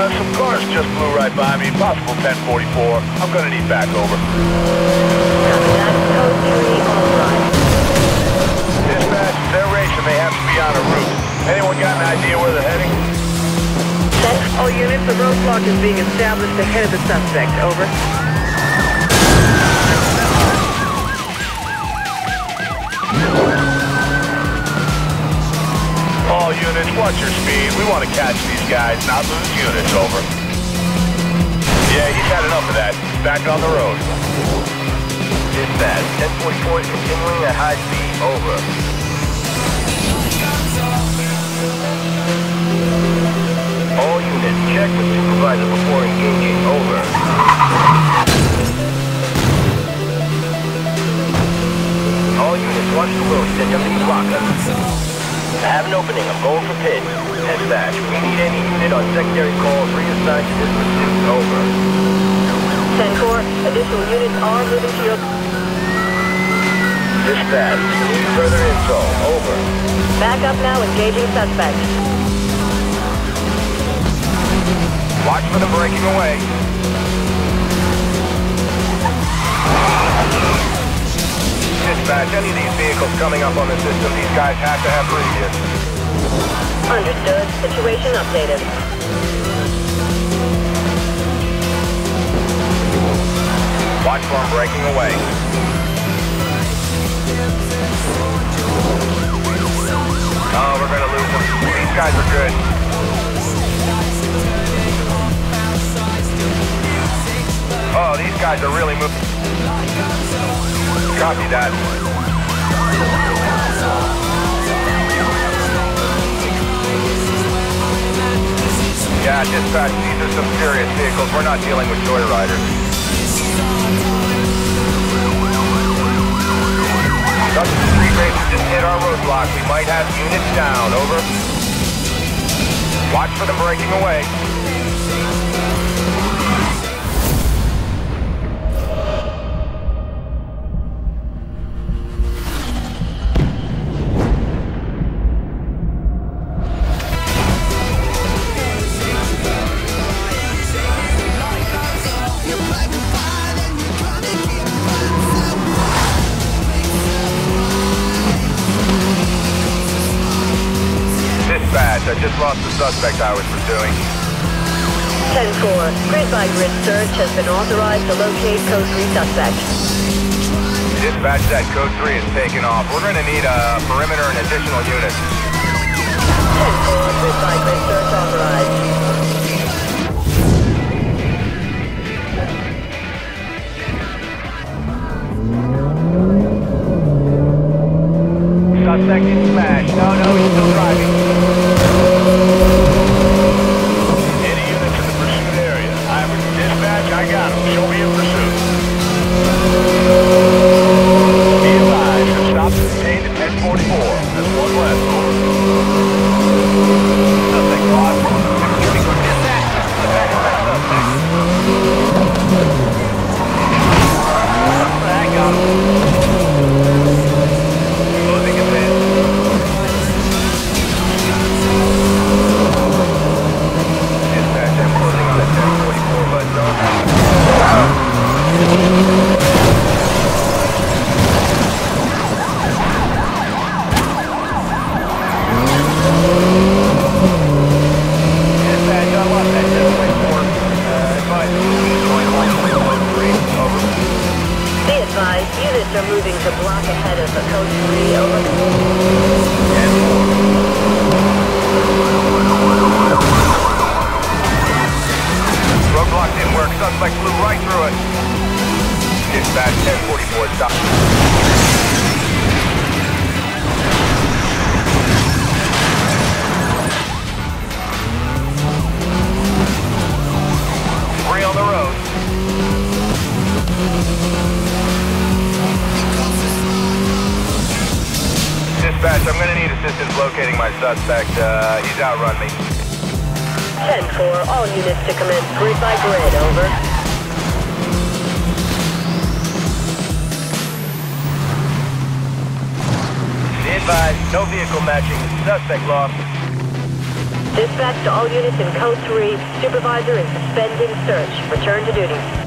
Some cars just blew right by me. Possible 1044. I'm gonna need back over. Copy that. Code 3, all right. Dispatch, they're racing. They have to be on a route. Anyone got an idea where they're heading? All units, the roadblock is being established ahead of the suspect. Over. All units, watch your speed. We want to catch these guys, not lose units. Over. Yeah, he's had enough of that. Back on the road. Dispatch, 1044 is continuing at high speed. Over. All units, check with supervisor before engaging. Over. All units, watch the road. Set your lead blocker. I have an opening. I'm going for pit. Dispatch, we need any unit on secondary calls reassigned to this pursuit. Over. 10-4, additional units are moving to your... Dispatch, need further info. Over. Back up now, engaging suspect. Watch for them breaking away. Dispatch, any of these vehicles coming up on the system, these guys have to have previous. Understood. Situation updated. Watch for them breaking away. Oh, we're gonna lose them. These guys are good. Oh, these guys are really moving. Copy that. Yeah, dispatch, these are some serious vehicles. We're not dealing with joyriders. Substance street racer just hit our roadblock. We might have units down. Over. Watch for them breaking away. I just lost the suspect I was pursuing. 10-4, grid-by-grid search has been authorized to locate Code 3 suspect. Dispatch, that Code 3 is taking off. We're going to need a perimeter and additional units. 10-4, grid-by-grid search authorized. Suspect is smashed. No, he's still driving. Any units in the pursuit area? Dispatch, I got him. Show me in pursuit. Be advised, the stop is contained at 1044. That's one less. Suspect lost. Dispatch. Attack is that suspect. I got him. Closing his head. Dispatch, I'm closing on the 1044 bud zone. Dispatch, I lost that 1044. Advise me, 21.3, over. Be advised, units are moving to block ahead of the Code 3, over. Roadblock didn't work. Suspect flew right through it. Dispatch, 1044, stop. Three on the road. Dispatch, I'm going to need assistance locating my suspect. He's outrun me. 10-4, all units to commence grid by grid, over. Be advised, no vehicle matching. Suspect lost. Dispatch to all units in Code 3. Supervisor is suspending search. Return to duty.